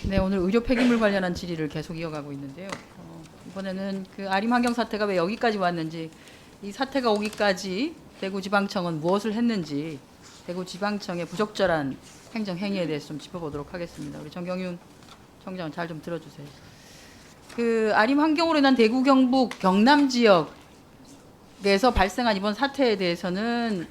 네, 오늘 의료 폐기물 관련한 질의를 계속 이어가고 있는데요. 이번에는 그 아림 환경 사태가 왜 여기까지 왔는지, 이 사태가 오기까지 대구지방청은 무엇을 했는지, 대구지방청의 부적절한 행정 행위에 대해서 좀 짚어보도록 하겠습니다. 우리 정경윤 청장 잘 좀 들어주세요. 그 아림 환경으로 인한 대구 경북 경남 지역에서 발생한 이번 사태에 대해서는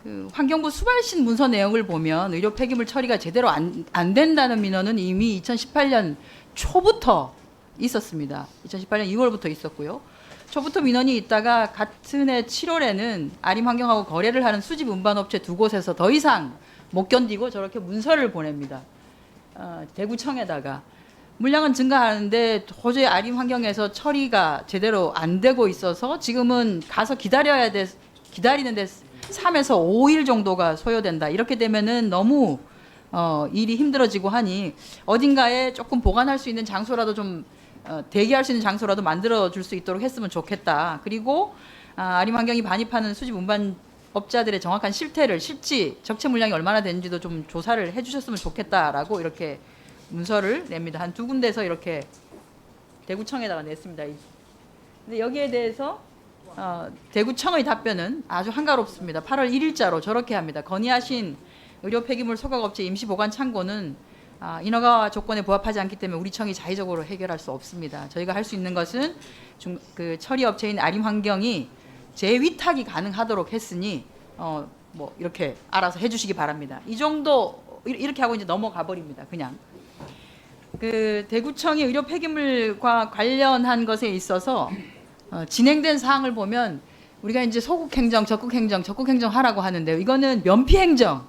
그 환경부 수발신 문서 내용을 보면 의료 폐기물 처리가 제대로 안 된다는 민원은 이미 2018년 초부터 있었습니다. 2018년 2월부터 있었고요. 초부터 민원이 있다가 같은 해 7월에는 아림 환경하고 거래를 하는 수집 운반업체 두 곳에서 더 이상 못 견디고 저렇게 문서를 보냅니다. 대구청에다가 물량은 증가하는데 도저히 아림 환경에서 처리가 제대로 안 되고 있어서 지금은 가서 기다리는데 3에서 5일 정도가 소요된다. 이렇게 되면은 너무 일이 힘들어지고 하니 어딘가에 조금 보관할 수 있는 장소라도 좀 대기할 수 있는 장소라도 만들어 줄 수 있도록 했으면 좋겠다. 그리고 아림 환경이 반입하는 수집 운반 업자들의 정확한 실지 적체 물량이 얼마나 되는지도 좀 조사를 해주셨으면 좋겠다라고 이렇게 문서를 냅니다. 한 두 군데서 이렇게 대구청에다가 냈습니다. 근데 여기에 대해서 대구청의 답변은 아주 한가롭습니다. 8월 1일자로 저렇게 합니다. 건의하신 의료 폐기물 소각업체 임시보관 창고는 인허가 조건에 부합하지 않기 때문에 우리 청이 자의적으로 해결할 수 없습니다. 저희가 할 수 있는 것은 그 처리업체인 아림환경이 재위탁이 가능하도록 했으니 뭐 이렇게 알아서 해주시기 바랍니다. 이 정도 이렇게 하고 이제 넘어가 버립니다. 그냥 그 대구청이 의료 폐기물과 관련한 것에 있어서 진행된 사항을 보면 우리가 이제 소극행정, 적극행정 하라고 하는데요. 이거는 면피행정을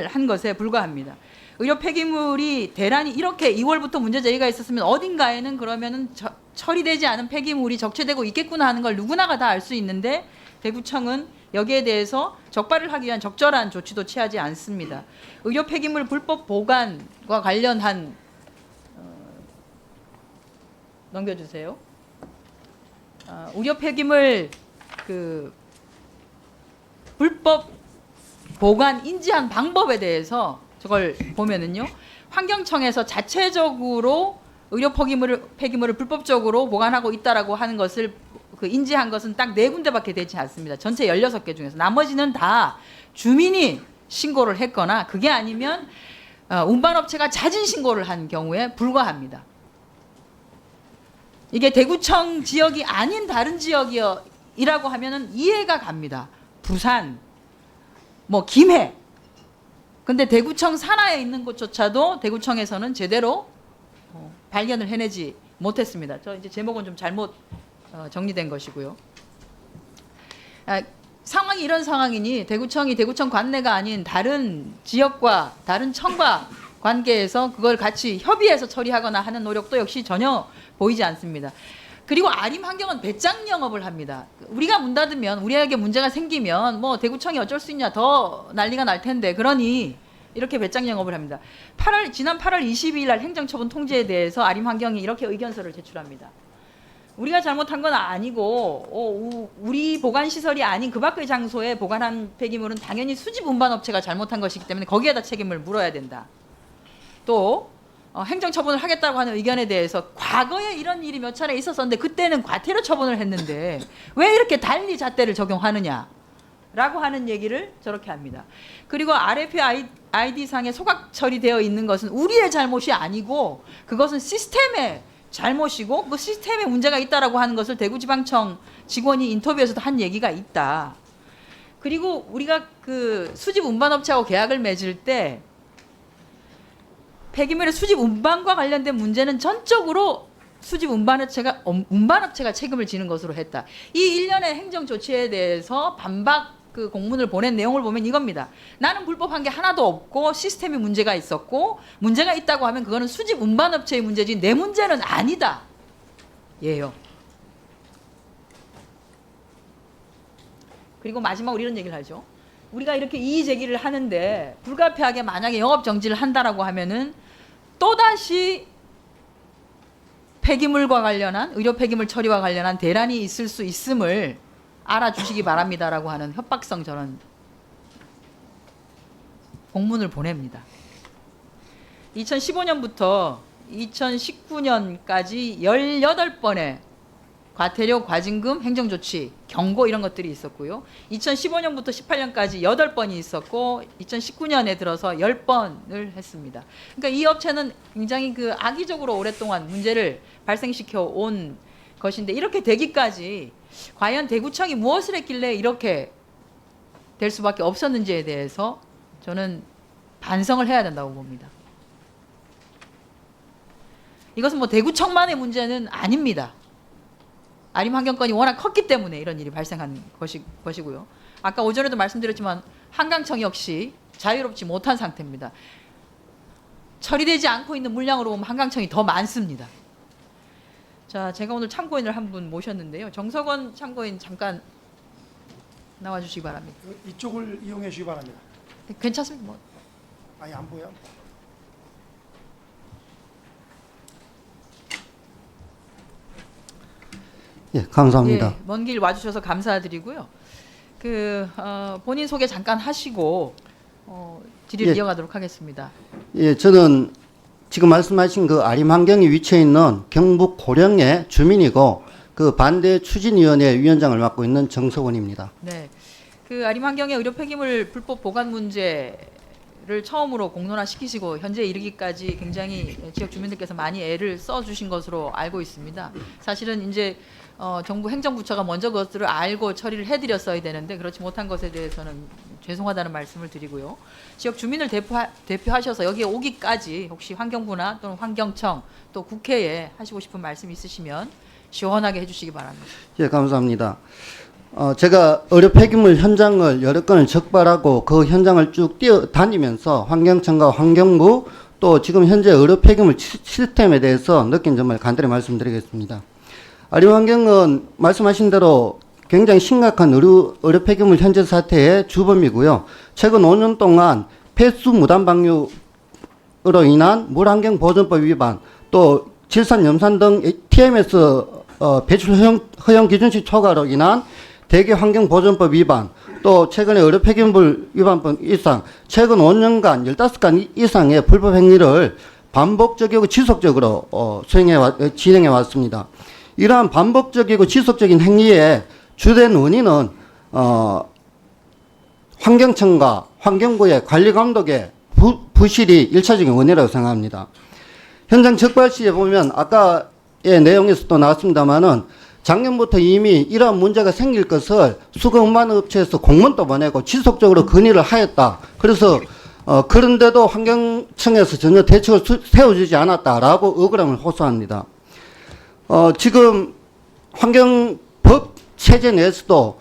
한 것에 불과합니다. 의료 폐기물이 대란이 이렇게 2월부터 문제 제기가 있었으면 어딘가에는 그러면은 처리되지 않은 폐기물이 적체되고 있겠구나 하는 걸 누구나가 다 알 수 있는데 대구청은 여기에 대해서 적발을 하기 위한 적절한 조치도 취하지 않습니다. 의료 폐기물 불법 보관과 관련한 넘겨주세요. 의료 폐기물 그 불법 보관 인지한 방법에 대해서 저걸 보면은요, 환경청에서 자체적으로 의료 폐기물을 불법적으로 보관하고 있다라고 하는 것을 그 인지한 것은 딱 4군데밖에 되지 않습니다. 전체 16개 중에서 나머지는 다 주민이 신고를 했거나 그게 아니면 운반업체가 자진 신고를 한 경우에 불과합니다. 이게 대구청 지역이 아닌 다른 지역이라고 하면은 이해가 갑니다. 부산, 뭐 김해. 근데 대구청 산하에 있는 곳조차도 대구청에서는 제대로 발견을 해내지 못했습니다. 저 이제 제목은 좀 잘못 정리된 것이고요. 상황이 이런 상황이니 대구청이 대구청 관내가 아닌 다른 지역과 다른 청과 관계에서 그걸 같이 협의해서 처리하거나 하는 노력도 역시 전혀 보이지 않습니다. 그리고 아림 환경은 배짱 영업을 합니다. 우리가 문 닫으면 우리에게 문제가 생기면 뭐 대구청이 어쩔 수 있냐, 더 난리가 날 텐데, 그러니 이렇게 배짱 영업을 합니다. 지난 8월 22일 날 행정처분 통지에 대해서 아림 환경이 이렇게 의견서를 제출합니다. 우리가 잘못한 건 아니고 우리 보관시설이 아닌 그 밖의 장소에 보관한 폐기물은 당연히 수집 운반업체가 잘못한 것이기 때문에 거기에다 책임을 물어야 된다. 또 행정처분을 하겠다고 하는 의견에 대해서 과거에 이런 일이 몇 차례 있었었는데 그때는 과태료 처분을 했는데 왜 이렇게 달리 잣대를 적용하느냐 라고 하는 얘기를 저렇게 합니다. 그리고 RFP ID상에 소각 처리되어 있는 것은 우리의 잘못이 아니고 그것은 시스템의 잘못이고 그 시스템에 문제가 있다라고 하는 것을 대구지방청 직원이 인터뷰에서도 한 얘기가 있다. 그리고 우리가 그 수집 운반업체하고 계약을 맺을 때 폐기물의 수집 운반과 관련된 문제는 전적으로 수집 운반업체가 책임을 지는 것으로 했다. 이 일련의 행정 조치에 대해서 반박 그 공문을 보낸 내용을 보면 이겁니다. 나는 불법한 게 하나도 없고 시스템에 문제가 있었고 문제가 있다고 하면 그거는 수집 운반업체의 문제지 내 문제는 아니다. 예요. 그리고 마지막으로 이런 얘기를 하죠. 우리가 이렇게 이의 제기를 하는데 불가피하게 만약에 영업 정지를 한다라고 하면은 또다시 폐기물과 관련한 의료 폐기물 처리와 관련한 대란이 있을 수 있음을 알아주시기 바랍니다라고 하는 협박성 저런 공문을 보냅니다. 2015년부터 2019년까지 18번의 과태료, 과징금, 행정조치, 경고 이런 것들이 있었고요. 2015년부터 18년까지 8번이 있었고 2019년에 들어서 10번을 했습니다. 그러니까 이 업체는 굉장히 그 악의적으로 오랫동안 문제를 발생시켜 온 것인데, 이렇게 되기까지 과연 대구청이 무엇을 했길래 이렇게 될 수밖에 없었는지에 대해서 저는 반성을 해야 된다고 봅니다. 이것은 뭐 대구청만의 문제는 아닙니다. 아림 환경권이 워낙 컸기 때문에 이런 일이 발생한 것이고요. 아까 오전에도 말씀드렸지만 한강청 역시 자유롭지 못한 상태입니다. 처리되지 않고 있는 물량으로 보면 한강청이 더 많습니다. 자, 제가 오늘 참고인을 한 분 모셨는데요. 정석원 참고인 잠깐 나와주시기 바랍니다. 이쪽을 이용해 주시기 바랍니다. 괜찮습니다. 뭐. 아니 안 보여? 예, 감사합니다. 예, 먼 길 와주셔서 감사드리고요. 본인 소개 잠깐 하시고 질의를 예. 이어가도록 하겠습니다. 예, 저는 지금 말씀하신 그 아림환경이 위치해 있는 경북 고령의 주민이고 그 반대 추진위원회 위원장을 맡고 있는 정석원입니다. 네, 그 아림 환경의 의료 폐기물 불법 보관 문제를 처음으로 공론화시키시고 현재 이르기까지 굉장히 지역 주민들께서 많이 애를 써주신 것으로 알고 있습니다. 사실은 이제 정부 행정부처가 먼저 그것들을 알고 처리를 해드렸어야 되는데 그렇지 못한 것에 대해서는 죄송하다는 말씀을 드리고요. 지역 주민을 대표하셔서 여기에 오기까지 혹시 환경부나 또는 환경청 또 국회에 하시고 싶은 말씀 있으시면 시원하게 해주시기 바랍니다. 예, 감사합니다. 제가 의료 폐기물 현장을 여러 건을 적발하고 그 현장을 쭉 뛰어다니면서 환경청과 환경부 또 지금 현재 의료 폐기물 시스템에 대해서 느낀 점을 간단히 말씀드리겠습니다. 아림환경은 말씀하신 대로 굉장히 심각한 의료 폐기물 현재 사태의 주범이고요. 최근 5년 동안 폐수 무단 방류로 인한 물환경보존법 위반, 또 질산, 염산 등 TMS 배출 허용 기준치 초과로 인한 대기 환경보존법 위반, 또 최근에 의료 폐기물 위반법 이상, 최근 5년간 15건 이상의 불법 행위를 반복적이고 지속적으로 진행해 왔습니다. 이러한 반복적이고 지속적인 행위의 주된 원인은 환경청과 환경부의 관리 감독의 부실이 1차적인 원인이라고 생각합니다. 현장 적발 시에 보면 아까의 내용에서도 나왔습니다마는 작년부터 이미 이러한 문제가 생길 것을 수거운반 업체에서 공문도 보내고 지속적으로 건의를 하였다. 그래서 그런데도 환경청에서 전혀 대책을 세워주지 않았다라고 억울함을 호소합니다. 지금 환경법 체제 내에서도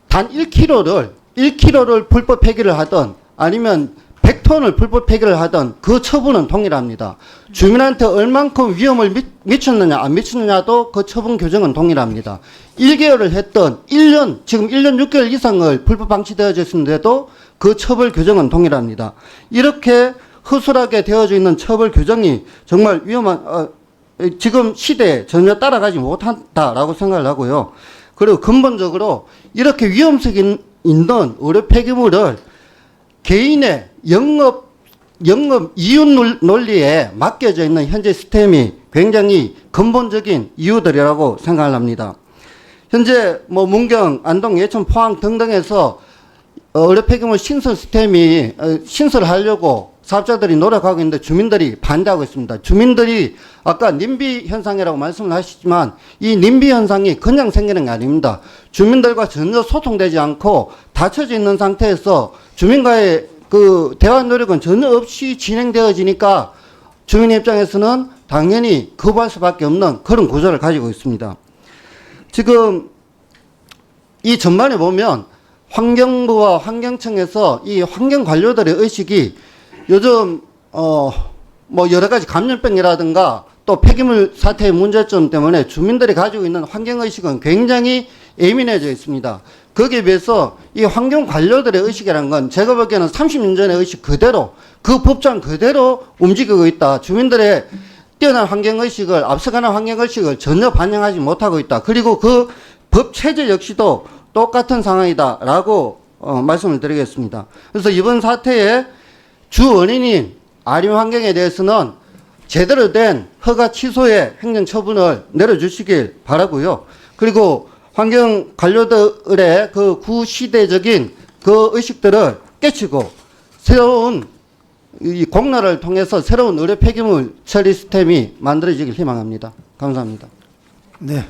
단 1kg를 불법 폐기를 하든 아니면 100톤을 불법 폐기를 하든 그 처분은 동일합니다. 주민한테 얼만큼 위험을 미쳤느냐 안 미쳤느냐도 그 처분 규정은 동일합니다. 1개월을 했던 1년, 지금 1년 6개월 이상을 불법 방치되어져 있는데도 그 처벌 규정은 동일합니다. 이렇게 허술하게 되어져 있는 처벌 규정이 정말 위험한 지금 시대에 전혀 따라가지 못한다라고 생각을 하고요. 그리고 근본적으로 이렇게 위험성이 있는 의료 폐기물을 개인의 영업 이윤 논리에 맡겨져 있는 현재 시스템이 굉장히 근본적인 이유들이라고 생각을 합니다. 현재 뭐 문경, 안동, 예천, 포항 등등에서 의료 폐기물 신설 시스템이 신설하려고 사업자들이 노력하고 있는데 주민들이 반대하고 있습니다. 주민들이 아까 님비 현상이라고 말씀을 하시지만 이 님비 현상이 그냥 생기는 게 아닙니다. 주민들과 전혀 소통되지 않고 닫혀져 있는 상태에서 주민과의 그 대화 노력은 전혀 없이 진행되어지니까 주민 입장에서는 당연히 거부할 수밖에 없는 그런 구조를 가지고 있습니다. 지금 이 전반에 보면 환경부와 환경청에서 이 환경 관료들의 의식이 요즘 뭐 여러 가지 감염병이라든가 또 폐기물 사태의 문제점 때문에 주민들이 가지고 있는 환경 의식은 굉장히 예민해져 있습니다. 거기에 비해서 이 환경 관료들의 의식이라는 건 제가 보기에는 30년 전의 의식 그대로 그 법장 그대로 움직이고 있다. 주민들의 뛰어난 환경 의식을 앞서가는 환경 의식을 전혀 반영하지 못하고 있다. 그리고 그 법 체제 역시도 똑같은 상황이다라고 말씀을 드리겠습니다. 그래서 이번 사태에 주 원인인 아림 환경에 대해서는 제대로 된 허가 취소의 행정 처분을 내려주시길 바라고요. 그리고 환경 관료들의 그 구시대적인 그 의식들을 깨치고 새로운 이 공론을 통해서 새로운 의료 폐기물 처리 시스템이 만들어지길 희망합니다. 감사합니다. 네.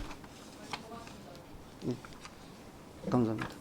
감사합니다.